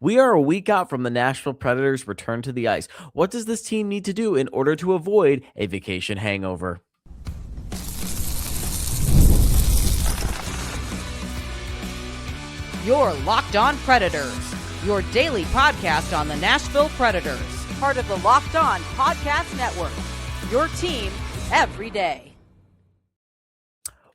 We are a week out from the Nashville Predators' return to the ice. What does this team need to do in order to avoid a vacation hangover? Your Locked On Predators, your daily podcast on the Nashville Predators, part of the Locked On Podcast Network, your team every day.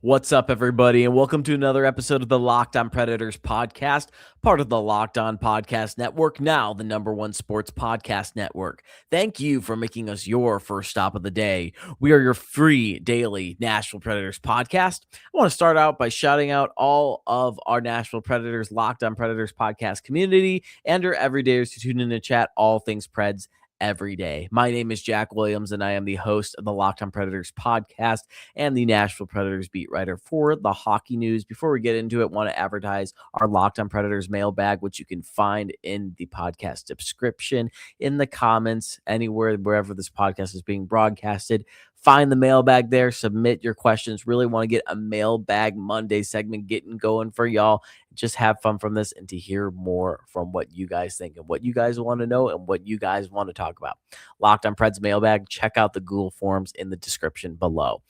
What's up, everybody, and welcome to another episode of the Locked On Predators podcast, part of the Locked On Podcast Network, now the #1 sports podcast network. Thank you for making us your first stop of the day. We are your free daily Nashville Predators podcast. I want to start out by shouting out all of our Nashville Predators Locked On Predators podcast community and our everydayers who tune in to chat all things Preds every day. My name is Jack Williams, and I am the host of the Locked On Predators podcast and the Nashville Predators beat writer for the hockey news. Before we get into it, want to advertise our Locked On Predators mailbag, which you can find in the podcast description, in the comments, anywhere, wherever this podcast is being broadcasted. Find the mailbag there, submit your questions. Really want to get a mailbag Monday segment getting going for y'all. Just have fun from this and to hear more from what you guys think and what you guys want to know and what you guys want to talk about. Locked On Preds mailbag. Check out the Google Forms in the description below.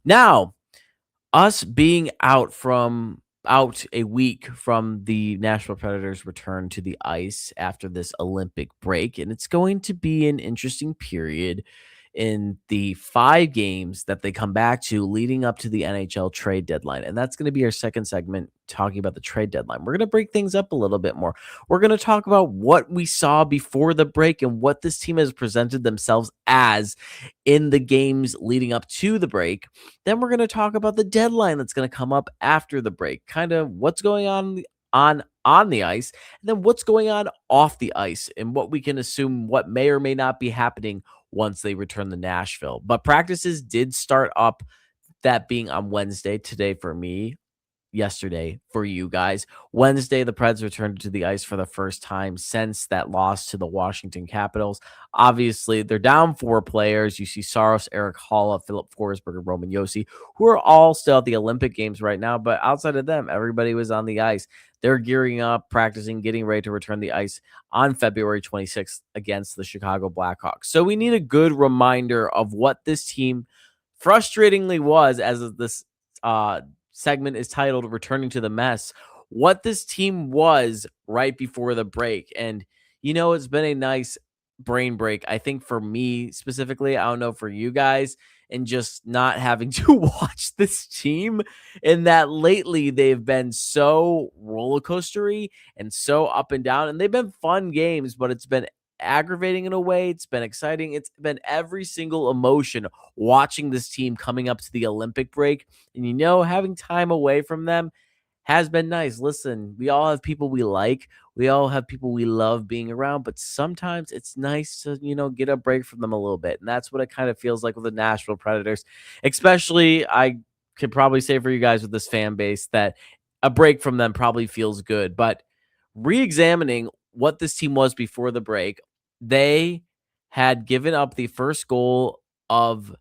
Now, us being out a week from the Nashville Predators return to the ice after this Olympic break, and it's going to be an interesting period in the 5 games that they come back to leading up to the NHL trade deadline. And that's going to be our second segment, talking about the trade deadline. We're going to break things up a little bit more. We're going to talk about what we saw before the break and what this team has presented themselves as in the games leading up to the break. Then we're going to talk about the deadline that's going to come up after the break, kind of what's going on the ice, and then what's going on off the ice, and what we can assume what may or may not be happening once they return to Nashville. But practices did start up, that being on Wednesday, today for me, yesterday for you guys. Wednesday, the Preds returned to the ice for the first time since that loss to the Washington Capitals. Obviously, they're down 4 players. You see Saros, Erik, Haula, Philip Forsberg, and Roman Josi, who are all still at the Olympic Games right now. But outside of them, everybody was on the ice. They're gearing up, practicing, getting ready to return the ice on February 26th against the Chicago Blackhawks. So we need a good reminder of what this team frustratingly was, as this segment is titled Returning to the Mess, what this team was right before the break. And, it's been a nice brain break, I think, for me specifically. I don't know for you guys, and just not having to watch this team, and that lately they've been so roller coastery and so up and down, and they've been fun games, but it's been aggravating in a way. It's been exciting. It's been every single emotion watching this team coming up to the Olympic break. And having time away from them has been nice. Listen, we all have people we like. We all have people we love being around, but sometimes it's nice to, get a break from them a little bit. And that's what it kind of feels like with the Nashville Predators. Especially, I could probably say for you guys with this fan base that a break from them probably feels good. But re-examining what this team was before the break, they had given up the first goal of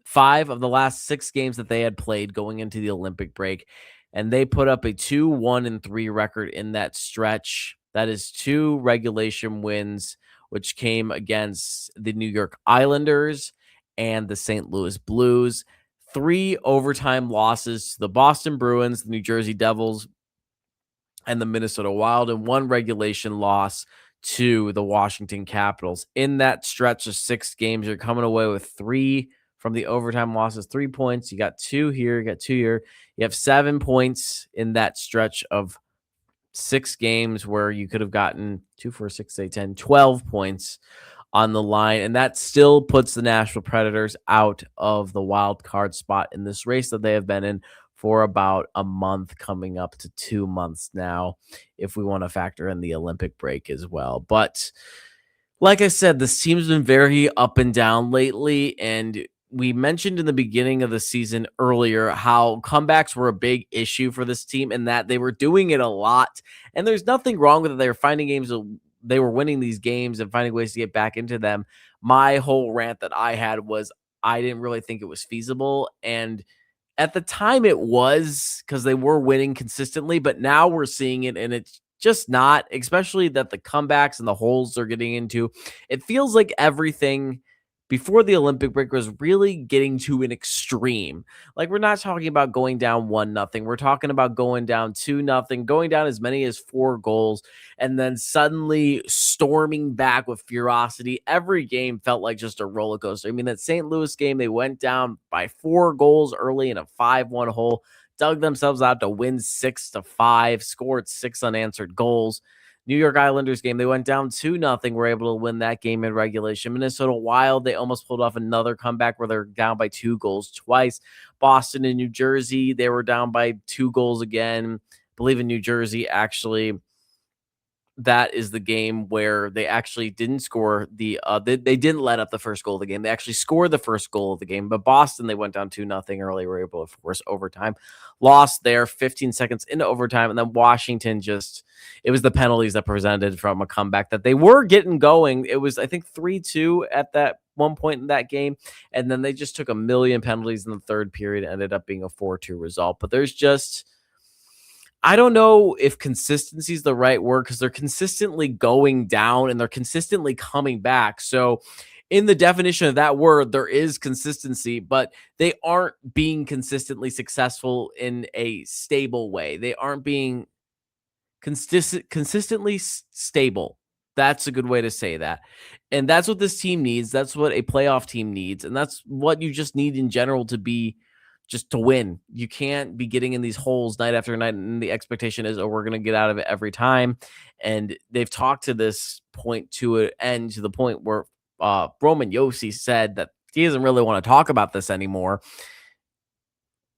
5 of the last 6 games that they had played going into the Olympic break, and they put up a 2-1-3 record in that stretch. That is 2 regulation wins, which came against the New York Islanders and the St. Louis Blues, 3 overtime losses to the Boston Bruins, the New Jersey Devils, and the Minnesota Wild, and 1 regulation loss to the Washington Capitals. In that stretch of 6 games, you're coming away with 3 from the overtime losses, 3 points. You got 2 here, you got 2 here. You have 7 points in that stretch of 6 games where you could have gotten 2, 4, 6, 8, 10, 12 points on the line. And that still puts the Nashville Predators out of the wild card spot in this race that they have been in for about a month, coming up to 2 months now, if we want to factor in the Olympic break as well. But like I said, this team's been very up and down lately, and we mentioned in the beginning of the season earlier how comebacks were a big issue for this team and that they were doing it a lot. And there's nothing wrong with it. They were finding games, they were winning these games and finding ways to get back into them. My whole rant that I had was I didn't really think it was feasible. And at the time it was, because they were winning consistently, but now we're seeing it and it's just not, especially that the comebacks and the holes they're getting into. It feels like everything before the Olympic break was really getting to an extreme. Like, we're not talking about going down 1-0. We're talking about going down 2-0, going down as many as 4 goals, and then suddenly storming back with ferocity. Every game felt like just a roller coaster. I mean, that St. Louis game, they went down by 4 goals early in a 5-1 hole, dug themselves out to win 6-5, scored 6 unanswered goals. New York Islanders game, they went down 2-0, were able to win that game in regulation. Minnesota Wild, they almost pulled off another comeback where they're down by 2 goals twice. Boston and New Jersey, they were down by 2 goals again. I believe in New Jersey, actually, that is the game where they actually didn't score they didn't let up the first goal of the game. They actually scored the first goal of the game. But Boston, they went down 2-0 early, were able to force overtime. Lost there 15 seconds into overtime. And then Washington it was the penalties that presented from a comeback that they were getting going. It was, I think, 3-2 at that one point in that game. And then they just took a million penalties in the third period, ended up being a 4-2 result. But I don't know if consistency is the right word, because they're consistently going down and they're consistently coming back. So in the definition of that word, there is consistency, but they aren't being consistently successful in a stable way. They aren't being consistently stable. That's a good way to say that. And that's what this team needs. That's what a playoff team needs. And that's what you just need in general just to win. You can't be getting in these holes night after night, and the expectation is, oh, we're going to get out of it every time. And they've talked to this point to an end, to the point where Roman Josi said that he doesn't really want to talk about this anymore.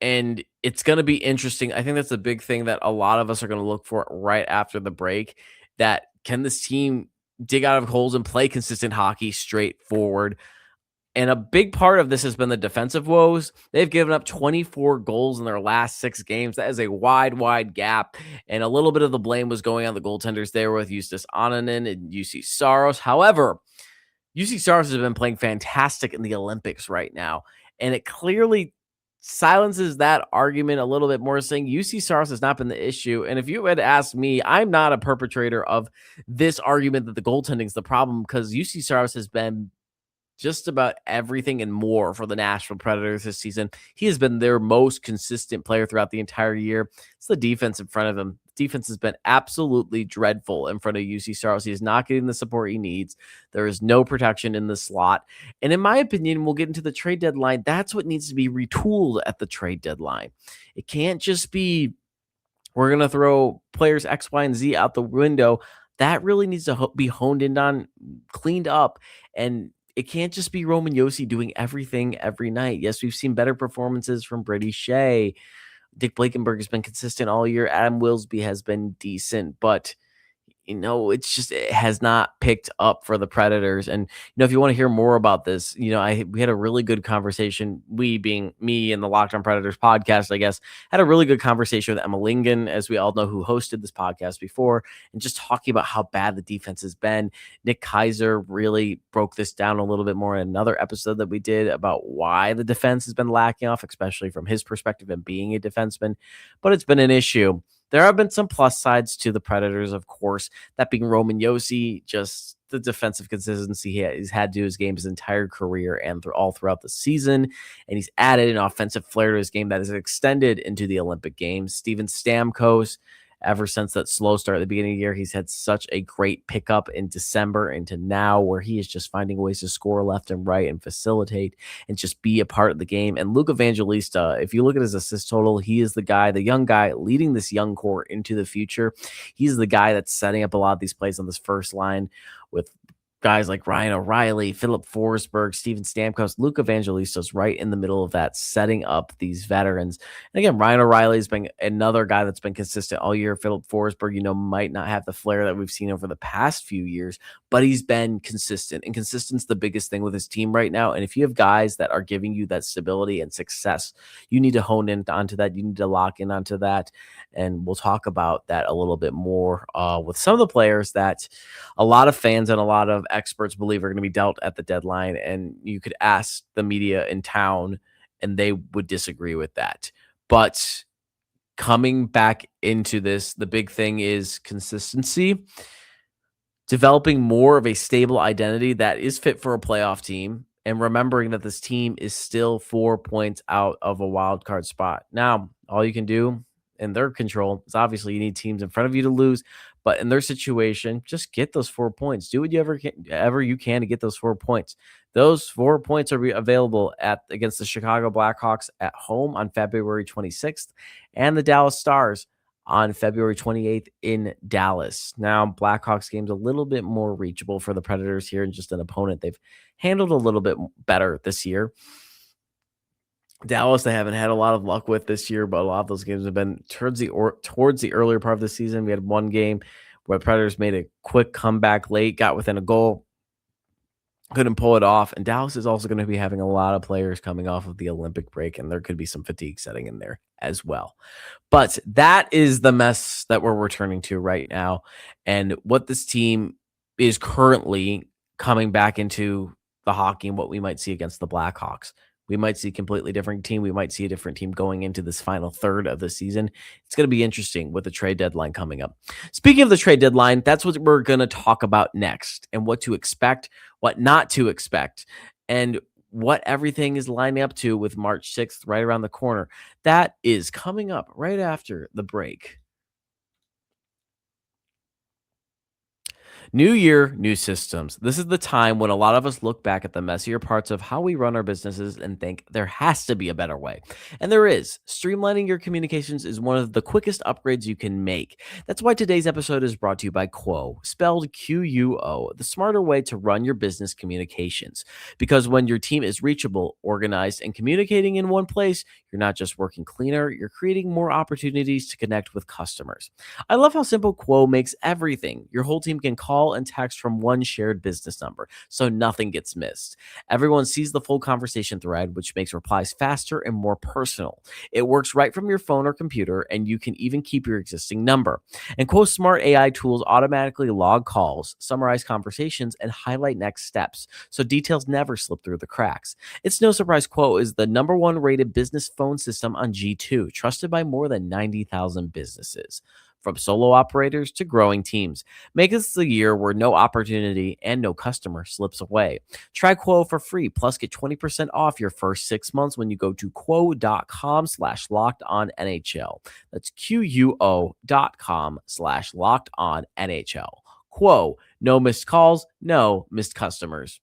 And it's going to be interesting. I think that's a big thing that a lot of us are going to look for right after the break, that can this team dig out of holes and play consistent hockey straightforward? And a big part of this has been the defensive woes. They've given up 24 goals in their last 6 games. That is a wide gap. And a little bit of the blame was going on the goaltenders there with Justus Ananen and Juuse Saros. However, Juuse Saros has been playing fantastic in the Olympics right now. And it clearly silences that argument a little bit more, saying Juuse Saros has not been the issue. And if you had asked me, I'm not a perpetrator of this argument that the goaltending is the problem, because Juuse Saros has been just about everything and more for the Nashville Predators this season. He has been their most consistent player throughout the entire year. It's the defense in front of him. Defense has been absolutely dreadful in front of Juuse Saros. He is not getting the support he needs. There is no protection in the slot. And in my opinion, we'll get into the trade deadline. That's what needs to be retooled at the trade deadline. It can't just be, we're going to throw players X, Y, and Z out the window. That really needs to be honed in on, cleaned up, and it can't just be Roman Josi doing everything every night. Yes, we've seen better performances from Brady Shea. Dick Blankenberg has been consistent all year. Adam Wilsby has been decent, but it has not picked up for the Predators. And, if you want to hear more about this, we had a really good conversation. We, being me and the Locked On Predators podcast, I guess, had a really good conversation with Emma Lingen, as we all know, who hosted this podcast before, and just talking about how bad the defense has been. Nick Kaiser really broke this down a little bit more in another episode that we did about why the defense has been lacking off, especially from his perspective and being a defenseman. But it's been an issue. There have been some plus sides to the Predators, of course, that being Roman Josi, just the defensive consistency he's had to his game his entire career and all throughout the season. And he's added an offensive flair to his game that is extended into the Olympic Games. Steven Stamkos, ever since that slow start at the beginning of the year, he's had such a great pickup in December into now, where he is just finding ways to score left and right and facilitate and just be a part of the game. And Luke Evangelista, if you look at his assist total, he is the guy, the young guy leading this young core into the future. He's the guy that's setting up a lot of these plays on this first line with guys like Ryan O'Reilly, Philip Forsberg, Steven Stamkos. Luke Evangelista's right in the middle of that, setting up these veterans. And again, Ryan O'Reilly's been another guy that's been consistent all year. Philip Forsberg, might not have the flair that we've seen over the past few years, but he's been consistent. And consistent's the biggest thing with his team right now. And if you have guys that are giving you that stability and success, you need to hone in onto that. You need to lock in onto that. And we'll talk about that a little bit more with some of the players that a lot of fans and a lot of experts believe are going to be dealt at the deadline. And you could ask the media in town and they would disagree with that. But coming back into this, the big thing is consistency, developing more of a stable identity that is fit for a playoff team, and remembering that this team is still 4 points out of a wild card spot. Now, all you can do in their control is obviously you need teams in front of you to lose, but in their situation, just get those 4 points. Do what you ever you can to get those 4 points. Those 4 points are available against the Chicago Blackhawks at home on February 26th and the Dallas Stars on February 28th in Dallas. Now, Blackhawks game's a little bit more reachable for the Predators here, and just an opponent they've handled a little bit better this year. Dallas, they haven't had a lot of luck with this year, but a lot of those games have been towards the earlier part of the season. We had one game where Predators made a quick comeback late, got within a goal, couldn't pull it off. And Dallas is also going to be having a lot of players coming off of the Olympic break, and there could be some fatigue setting in there as well. But that is the mess that we're returning to right now, and what this team is currently coming back into the hockey and what we might see against the Blackhawks. We might see a completely different team. We might see a different team going into this final third of the season. It's going to be interesting with the trade deadline coming up. Speaking of the trade deadline, that's what we're going to talk about next, and what to expect, what not to expect, and what everything is lining up to with March 6th right around the corner. That is coming up right after the break. New year, new systems. This is the time when a lot of us look back at the messier parts of how we run our businesses and think there has to be a better way. And there is. Streamlining your communications is one of the quickest upgrades you can make. That's why today's episode is brought to you by Quo, spelled Quo, the smarter way to run your business communications. Because when your team is reachable, organized, and communicating in one place, you're not just working cleaner, you're creating more opportunities to connect with customers. I love how simple Quo makes everything. Your whole team can call and text from one shared business number, so nothing gets missed. Everyone sees the full conversation thread, which makes replies faster and more personal. It works right from your phone or computer, and you can even keep your existing number. And Quo's smart AI tools automatically log calls, summarize conversations, and highlight next steps, so details never slip through the cracks. It's no surprise Quo is the #1 rated business phone system on G2, trusted by more than 90,000 businesses. From solo operators to growing teams, make this the year where no opportunity and no customer slips away. Try Quo for free, plus get 20% off your first 6 months when you go to quo.com/lockedonnhl. That's quo.com/lockedonnhl. Quo, no missed calls, no missed customers.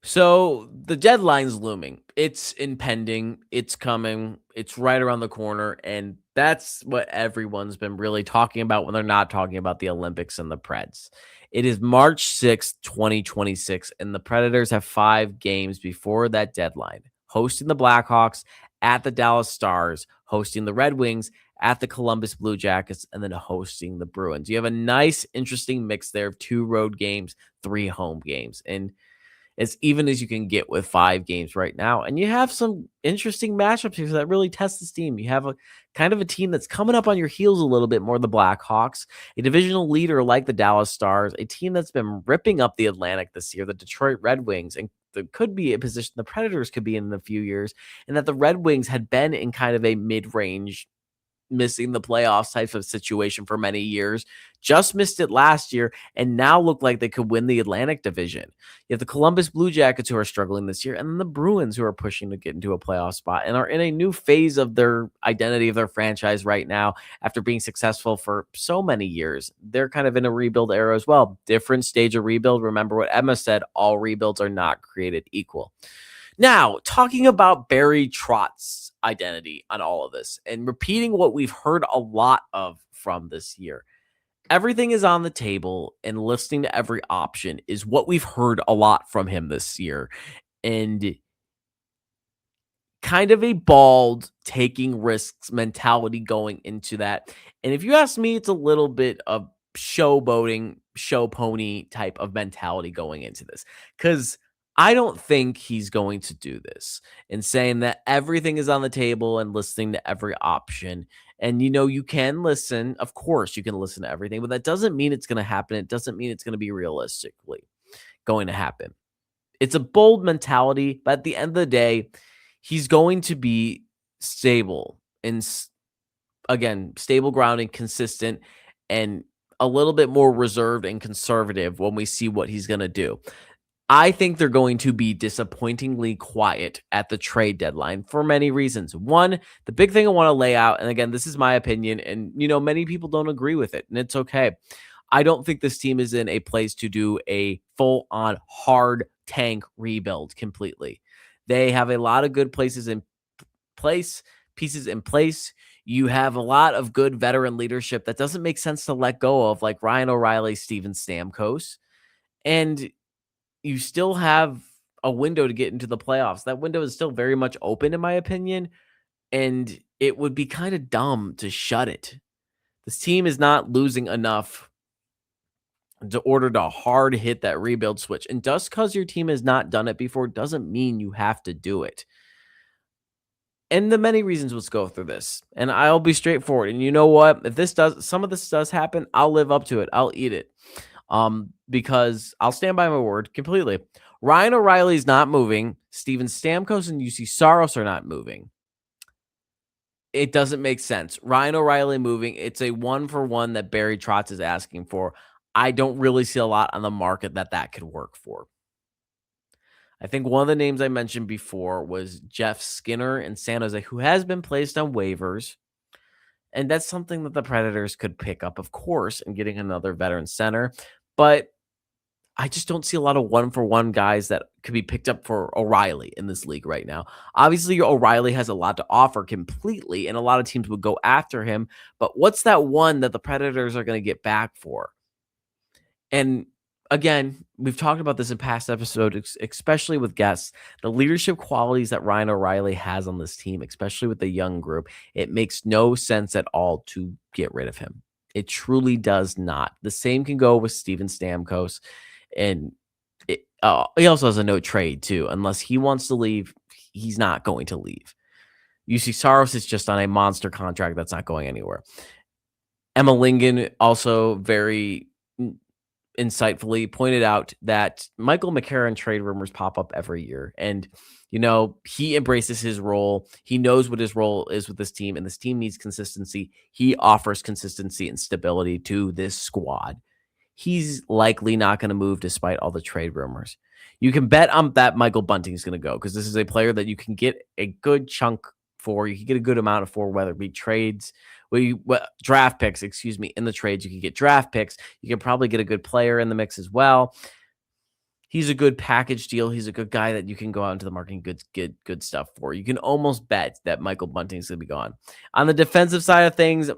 So the deadline's looming. It's impending. It's coming. It's right around the corner. And that's what everyone's been really talking about when they're not talking about the Olympics and the Preds. It is March 6th, 2026, and the Predators have 5 games before that deadline, hosting the Blackhawks, at the Dallas Stars, hosting the Red Wings, at the Columbus Blue Jackets, and then hosting the Bruins. You have a nice, interesting mix there of 2 road games, 3 home games. And as even as you can get with 5 games right now. And you have some interesting matchups here that really test this team. You have a kind of a team that's coming up on your heels a little bit more, the Blackhawks, a divisional leader like the Dallas Stars, a team that's been ripping up the Atlantic this year, the Detroit Red Wings, and there could be a position the Predators could be in a few years, and that the Red Wings had been in kind of a mid-range missing the playoffs type of situation for many years, just missed it last year, and now look like they could win the Atlantic Division. You have the Columbus Blue Jackets who are struggling this year, and then the Bruins who are pushing to get into a playoff spot and are in a new phase of their identity of their franchise right now after being successful for so many years. They're kind of in a rebuild era as well. Different stage of rebuild. Remember what Emma said, all rebuilds are not created equal. Now, talking about Barry Trotz's identity on all of this and repeating what we've heard a lot of from this year. Everything is on the table, and listening to every option is what we've heard a lot from him this year. And kind of a bald, taking risks mentality going into that. And if you ask me, it's a little bit of showboating, show pony type of mentality going into this. Because I don't think he's going to do this and saying that everything is on the table and listening to every option. And, you can listen. Of course, you can listen to everything, but that doesn't mean it's going to happen. It doesn't mean it's going to be realistically going to happen. It's a bold mentality, but at the end of the day, He's going to be stable and again, stable grounding, consistent, and a little bit more reserved and conservative when we see what he's going to do. I think they're going to be disappointingly quiet at the trade deadline for many reasons. One, the big thing I want to lay out, and again, this is my opinion, and many people don't agree with it, and it's okay. I don't think this team is in a place to do a full-on hard tank rebuild completely. They have a lot of good pieces in place. You have a lot of good veteran leadership that doesn't make sense to let go of, like Ryan O'Reilly, Steven Stamkos, and you still have a window to get into the playoffs. That window is still very much open, in my opinion, and it would be kind of dumb to shut it. This team is not losing enough to order to hard hit that rebuild switch. And just because your team has not done it before doesn't mean you have to do it. And the many reasons let's go through this. And I'll be straightforward. And you know what? If some of this does happen, I'll live up to it. I'll eat it. Because I'll stand by my word completely. Ryan O'Reilly's not moving. Steven Stamkos and Juuse Saros are not moving. It doesn't make sense. Ryan O'Reilly moving, it's a 1-for-1 that Barry Trotz is asking for. I don't really see a lot on the market that could work for. I think one of the names I mentioned before was Jeff Skinner in San Jose, who has been placed on waivers. And that's something that the Predators could pick up, of course, in getting another veteran center. But I just don't see a lot of 1-for-1 guys that could be picked up for O'Reilly in this league right now. Obviously, O'Reilly has a lot to offer completely, and a lot of teams would go after him. But what's that one that the Predators are going to get back for? And again, we've talked about this in past episodes, especially with guests, the leadership qualities that Ryan O'Reilly has on this team, especially with the young group. It makes no sense at all to get rid of him. It truly does not. The same can go with Steven Stamkos. And he also has a no trade too. Unless he wants to leave, he's not going to leave. Juuse Saros is just on a monster contract that's not going anywhere. Emma Lingen also very insightfully pointed out that Michael McCarron trade rumors pop up every year. And, he embraces his role. He knows what his role is with this team, and this team needs consistency. He offers consistency and stability to this squad. He's likely not going to move despite all the trade rumors. You can bet on that Michael Bunting is going to go because this is a player that you can get a good chunk for. You can get a good amount of for, whether it be draft picks, in the trades. You can get draft picks. You can probably get a good player in the mix as well. He's a good package deal. He's a good guy that you can go out into the market and get good stuff for. You can almost bet that Michael Bunting is going to be gone. On the defensive side of things,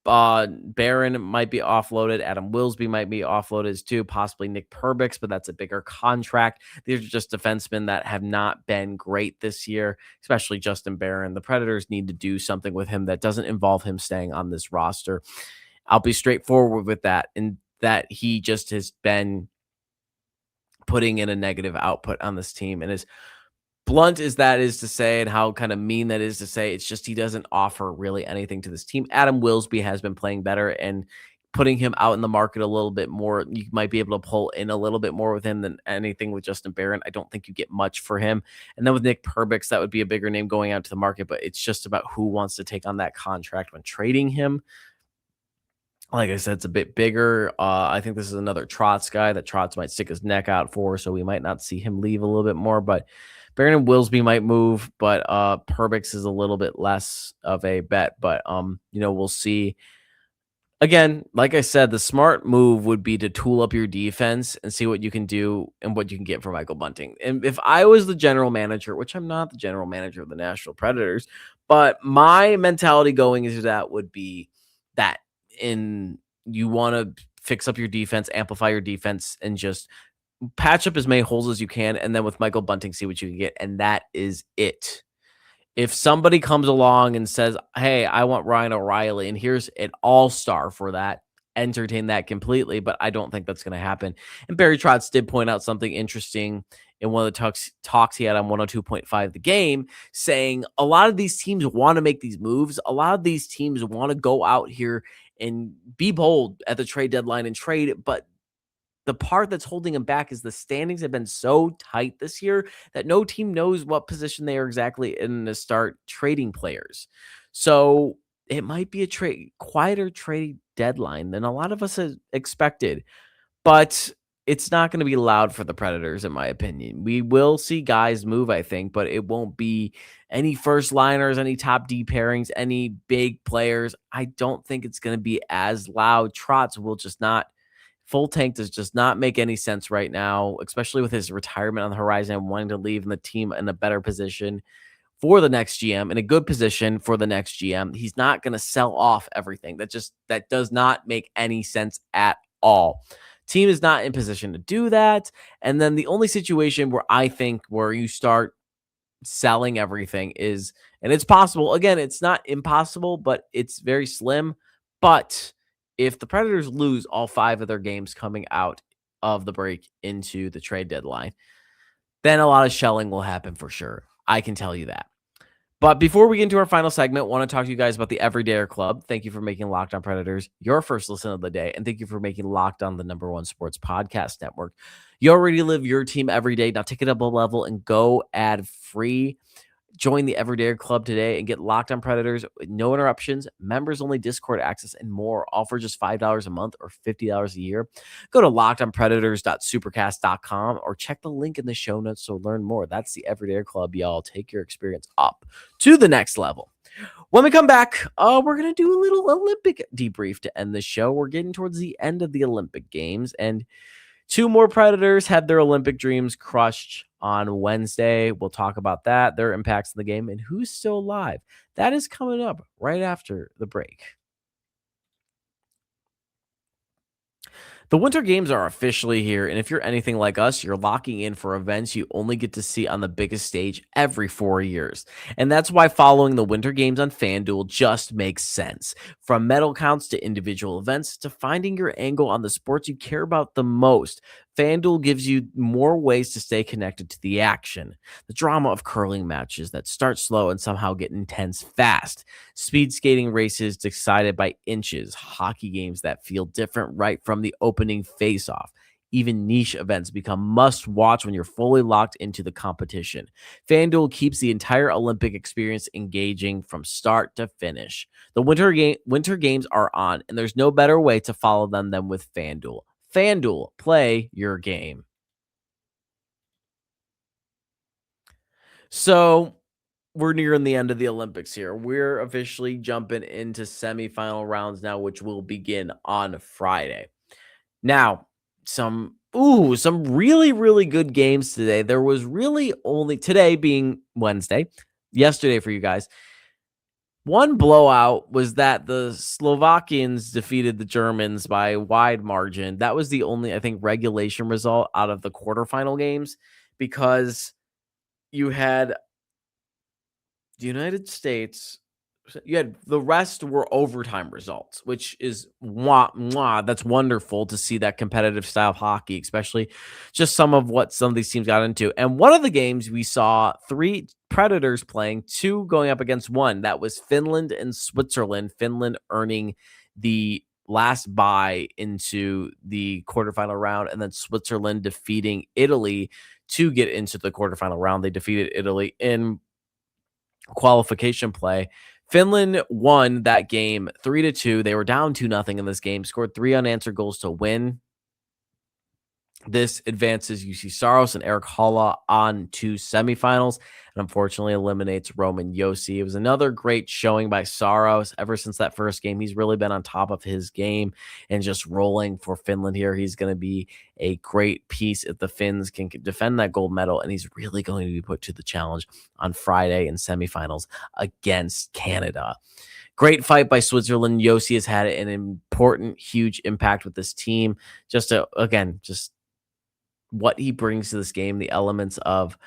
Barron might be offloaded. Adam Wilsby might be offloaded too, possibly Nick Perbix, but that's a bigger contract. These are just defensemen that have not been great this year, especially Justin Barron. The Predators need to do something with him that doesn't involve him staying on this roster. I'll be straightforward with that, and that he just has been putting in a negative output on this team. And as blunt as that is to say, and how kind of mean that is to say, it's just he doesn't offer really anything to this team. Adam Wilsby has been playing better, and putting him out in the market a little bit more, you might be able to pull in a little bit more with him than anything with Justin Barron. I don't think you get much for him. And then with Nick Perbix, that would be a bigger name going out to the market, but it's just about who wants to take on that contract when trading him. Like I said, it's a bit bigger. I think this is another Trotz guy that Trotz might stick his neck out for, so we might not see him leave a little bit more, but Barron and Wilsby might move, but Perbix is a little bit less of a bet. But we'll see. Again, like I said, the smart move would be to tool up your defense and see what you can do and what you can get for Michael Bunting. And if I was the general manager, which I'm not the general manager of the Nashville Predators, but my mentality going into that would be that you want to fix up your defense, amplify your defense, and just patch up as many holes as you can, and then with Michael Bunting, see what you can get, and that is it. If somebody comes along and says, hey, I want Ryan O'Reilly, and here's an all-star for that, entertain that completely, but I don't think that's going to happen. And Barry Trotz did point out something interesting in one of the talks he had on 102.5 The Game, saying a lot of these teams want to make these moves. A lot of these teams want to go out here and be bold at the trade deadline and trade, but the part that's holding him back is the standings have been so tight this year that no team knows what position they are exactly in to start trading players. So it might be a quieter trade deadline than a lot of us had expected, but it's not going to be loud for the Predators, in my opinion. We will see guys move, I think, but it won't be any first liners, any top D pairings, any big players. I don't think it's going to be as loud. Trotz will just not. Full tank does just not make any sense right now, especially with his retirement on the horizon and wanting to leave the team in a better position for the next GM, in a good position for the next GM. He's not going to sell off everything. That does not make any sense at all. Team is not in position to do that. And then the only situation where I think where you start selling everything is, and it's possible, again, it's not impossible, but it's very slim. But if the Predators lose all 5 of their games coming out of the break into the trade deadline, then a lot of shelling will happen for sure. I can tell you that. But before we get into our final segment, I want to talk to you guys about the Everydayer Club. Thank you for making Locked On Predators your first listen of the day. And thank you for making Locked On the #1 sports podcast network. You already live your team every day. Now take it up a level and go ad free. Join the Everydayer Club today and get Locked On Predators with no interruptions, members-only Discord access, and more. All for just $5 a month or $50 a year. Go to lockedonpredators.supercast.com or check the link in the show notes to learn more. That's the Everydayer Club, y'all. Take your experience up to the next level. When we come back, we're going to do a little Olympic debrief to end the show. We're getting towards the end of the Olympic Games, and 2 more Predators had their Olympic dreams crushed on Wednesday. We'll talk about that, their impacts in the game, and who's still alive. That is coming up right after the break. The Winter Games are officially here, and if you're anything like us, you're locking in for events you only get to see on the biggest stage every 4 years. And that's why following the Winter Games on FanDuel just makes sense. From medal counts to individual events to finding your angle on the sports you care about the most, FanDuel gives you more ways to stay connected to the action. The drama of curling matches that start slow and somehow get intense fast. Speed skating races decided by inches. Hockey games that feel different right from the opening face-off. Even niche events become must-watch when you're fully locked into the competition. FanDuel keeps the entire Olympic experience engaging from start to finish. The Winter Games are on, and there's no better way to follow them than with FanDuel. FanDuel, play your game. So we're nearing the end of the Olympics here. We're officially jumping into semifinal rounds now, which will begin on Friday. Now, some really, really good games today. There was really only, today being Wednesday, yesterday for you guys, one blowout was that the Slovakians defeated the Germans by a wide margin. That was the only, I think, regulation result out of the quarterfinal games, because you had the United States, you had the rest were overtime results, which is that's wonderful to see that competitive style of hockey, especially just some of these teams got into. And one of the games we saw 3 Predators playing, 2 going up against 1. That was Finland and Switzerland. Finland earning the last bye into the quarterfinal round, and then Switzerland defeating Italy to get into the quarterfinal round. They defeated Italy in qualification play. Finland won that game 3-2. They were down 2-0 in this game, scored 3 unanswered goals to win. This advances UC Saros and Erik Haula on to semifinals, and unfortunately eliminates Roman Josi. It was another great showing by Saros. Ever since that first game, he's really been on top of his game and just rolling for Finland here. He's going to be a great piece if the Finns can defend that gold medal, and he's really going to be put to the challenge on Friday in semifinals against Canada. Great fight by Switzerland. Josi has had an important, huge impact with this team. Just what he brings to this game, the elements of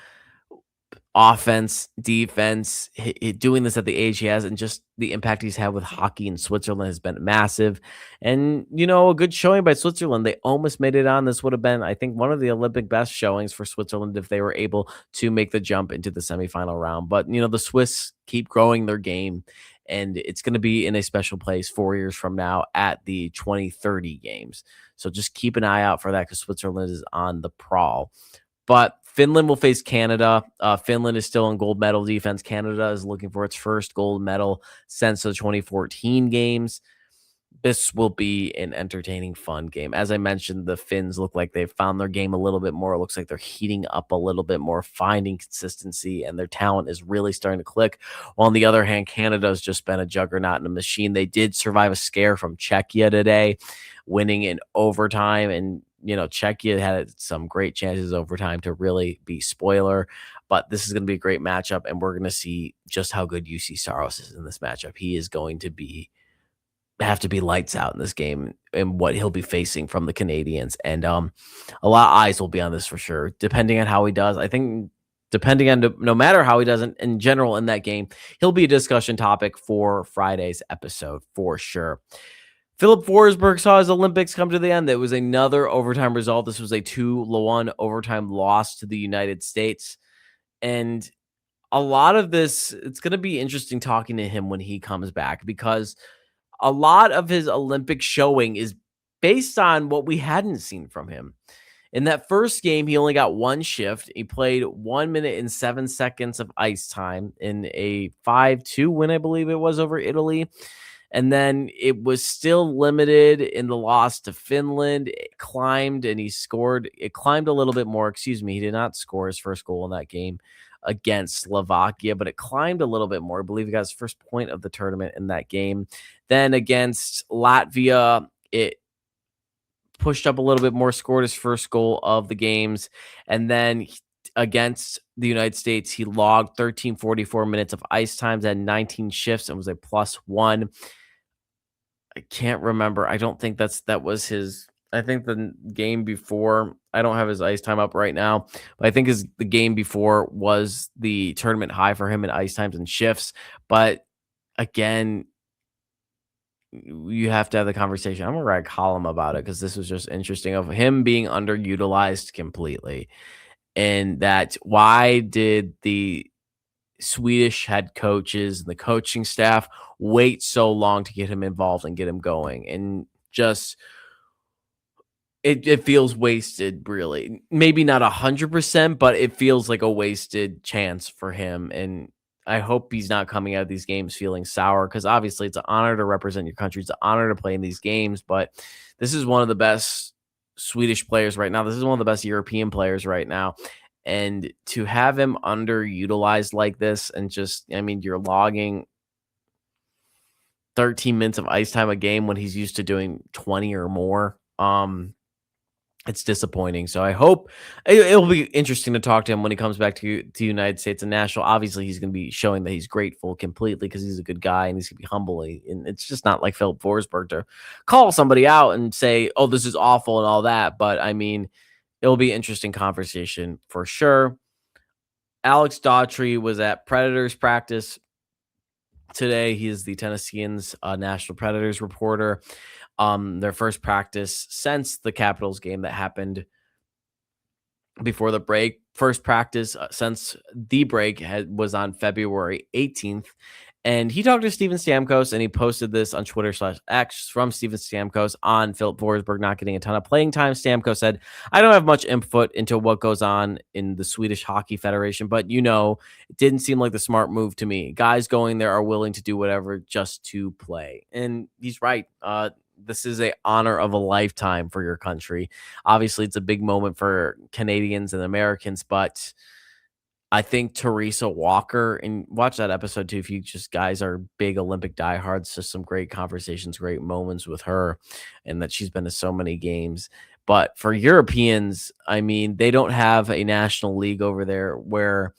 offense, defense, doing this at the age he has, and just the impact he's had with hockey in Switzerland has been massive. And, a good showing by Switzerland. They almost made it on. This would have been, I think, one of the Olympic best showings for Switzerland if they were able to make the jump into the semifinal round. But, the Swiss keep growing their game, and it's going to be in a special place 4 years from now at the 2030 games. So just keep an eye out for that because Switzerland is on the prowl. But Finland will face Canada. Finland is still in gold medal defense. Canada is looking for its first gold medal since the 2014 games. This will be an entertaining, fun game. As I mentioned, the Finns look like they've found their game a little bit more. It looks like they're heating up a little bit more, finding consistency, and their talent is really starting to click. While on the other hand, Canada has just been a juggernaut and a machine. They did survive a scare from Czechia today, winning in overtime. And, Czechia had some great chances overtime to really be spoiler. But this is going to be a great matchup, and we're going to see just how good Juuse Saros is in this matchup. He is going to have to be lights out in this game and what he'll be facing from the Canadians. And a lot of eyes will be on this for sure, depending on how he does. I think depending on no matter how he does in general in that game, he'll be a discussion topic for Friday's episode for sure. Philip Forsberg saw his Olympics come to the end. It was another overtime result. This was a 2-1 overtime loss to the United States. And a lot of this, it's going to be interesting talking to him when he comes back, because a lot of his Olympic showing is based on what we hadn't seen from him. In that first game, he only got one shift. He played 1 minute and 7 seconds of ice time in a 5-2 win, I believe it was, over Italy. And then it was still limited in the loss to Finland. It climbed and he scored. It climbed a little bit more. Excuse me. He did not score his first goal in that game against Slovakia, but it climbed a little bit more. I believe he got his first point of the tournament in that game. Then against Latvia, it pushed up a little bit more, scored his first goal of the games. And then against the United States, he logged 1344 minutes of ice times, had 19 shifts, and was a +1. I can't remember. I don't think that was his. I think the game before, I don't have his ice time up right now, but I think the game before was the tournament high for him in ice times and shifts. But again, you have to have the conversation. I'm going to write a column about it because this was just interesting of him being underutilized completely. And that why did the Swedish head coaches and the coaching staff wait so long to get him involved and get him going? And just it feels wasted, really. Maybe not 100%, but it feels like a wasted chance for him. And I hope he's not coming out of these games feeling sour, because obviously it's an honor to represent your country. It's an honor to play in these games, but this is one of the best Swedish players right now. This is one of the best European players right now. And to have him underutilized like this, and just, I mean, you're logging 13 minutes of ice time a game when he's used to doing 20 or more. It's disappointing. So I hope it'll be interesting to talk to him when he comes back to the United States and Nashville. Obviously, he's going to be showing that he's grateful completely because he's a good guy and he's going to be humble. And it's just not like Philip Forsberg to call somebody out and say, oh, this is awful and all that. But I mean, it'll be an interesting conversation for sure. Alex Daughtry was at Predators practice today. He is the Tennesseans Nashville Predators reporter. Their first practice since the Capitals game that happened before the break. First practice since the break was on February 18th. And he talked to Steven Stamkos, and he posted this on Twitter/X from Steven Stamkos on Philip Forsberg not getting a ton of playing time. Stamkos said, I don't have much input into what goes on in the Swedish Hockey Federation, but it didn't seem like the smart move to me. Guys going there are willing to do whatever just to play. And he's right. This is an honor of a lifetime for your country. Obviously, it's a big moment for Canadians and Americans, but I think Teresa Walker, and watch that episode too if you just guys are big Olympic diehards, just some great conversations, great moments with her, and that she's been to so many games. But for Europeans, I mean, they don't have a national league over there where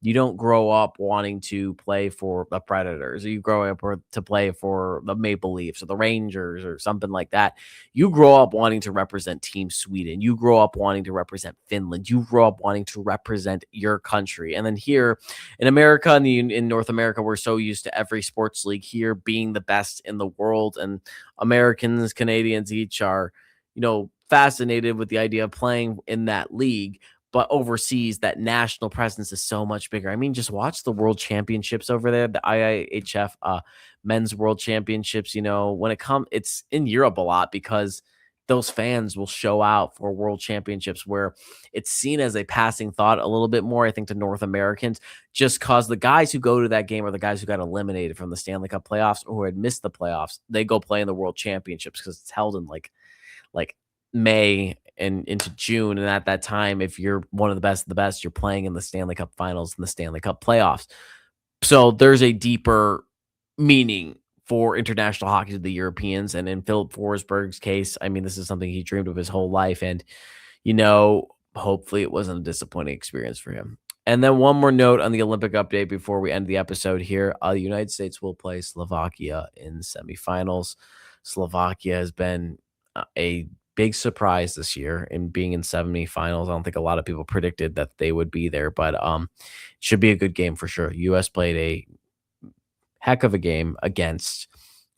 you don't grow up wanting to play for the Predators, or you grow up to play for the Maple Leafs or the Rangers or something like that. You grow up wanting to represent Team Sweden. You grow up wanting to represent Finland. You grow up wanting to represent your country. And then here in America and in North America, we're so used to every sports league here being the best in the world. And Americans, Canadians each are, fascinated with the idea of playing in that league. But overseas, that national presence is so much bigger. I mean, just watch the World Championships over there, the IIHF men's world championships, when it's in Europe a lot because those fans will show out for world championships where it's seen as a passing thought a little bit more, I think, to North Americans, just cause the guys who go to that game are the guys who got eliminated from the Stanley Cup playoffs or who had missed the playoffs. They go play in the world championships because it's held in like May and into June. And at that time, if you're one of the best, you're playing in the Stanley Cup finals and the Stanley Cup playoffs. So there's a deeper meaning for international hockey to the Europeans. And in Philip Forsberg's case, I mean, this is something he dreamed of his whole life. And, hopefully it wasn't a disappointing experience for him. And then one more note on the Olympic update before we end the episode here. The United States will play Slovakia in semifinals. Slovakia has been a big surprise this year in being in semifinals. I don't think a lot of people predicted that they would be there, but it should be a good game for sure. U.S. played a heck of a game against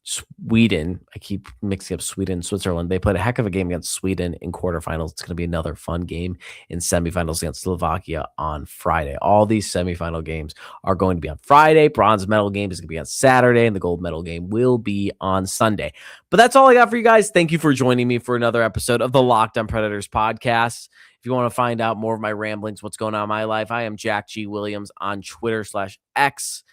Sweden. I keep mixing up Sweden and Switzerland. They played a heck of a game against Sweden in quarterfinals. It's going to be another fun game in semifinals against Slovakia on Friday. All these semifinal games are going to be on Friday. Bronze medal game is going to be on Saturday, and the gold medal game will be on Sunday. But that's all I got for you guys. Thank you for joining me for another episode of the Locked On Predators podcast. If you want to find out more of my ramblings, what's going on in my life, I am Jack G. Williams on Twitter/X.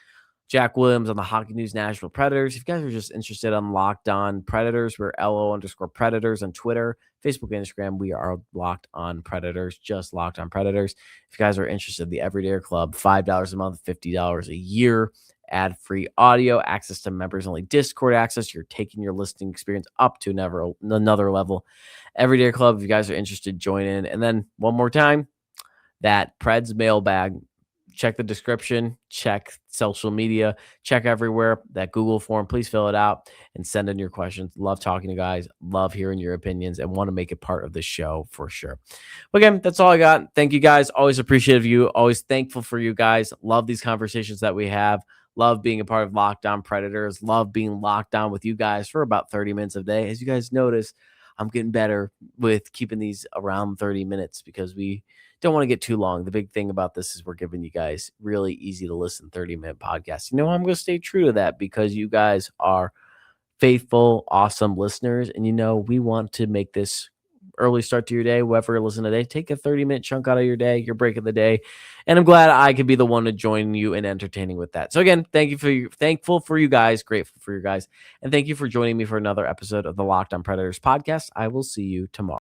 Jack Williams on the Hockey News Nashville Predators. If you guys are just interested on Locked On Predators, we're LO_Predators on Twitter, Facebook, and Instagram. We are Locked On Predators, just Locked On Predators. If you guys are interested, the Everyday Club, $5 a month, $50 a year, ad-free audio, access to members-only Discord access. You're taking your listening experience up to another level. Everyday Club, if you guys are interested, join in. And then one more time, that Preds mailbag. Check the description, check social media, check everywhere. That Google form, please fill it out and send in your questions. Love talking to you guys, love hearing your opinions, and want to make it part of the show for sure. But again, that's all I got. Thank you guys. Always appreciative of you. Always thankful for you guys. Love these conversations that we have. Love being a part of Locked On Predators. Love being locked on with you guys for about 30 minutes a day. As you guys notice, I'm getting better with keeping these around 30 minutes because we don't want to get too long. The big thing about this is we're giving you guys really easy to listen 30-minute podcasts. I'm going to stay true to that because you guys are faithful, awesome listeners. And, we want to make this early start to your day. Whoever listen today, take a 30-minute chunk out of your day, your break of the day. And I'm glad I could be the one to join you in entertaining with that. So again, thankful for you guys, grateful for you guys. And thank you for joining me for another episode of the Locked On Predators podcast. I will see you tomorrow.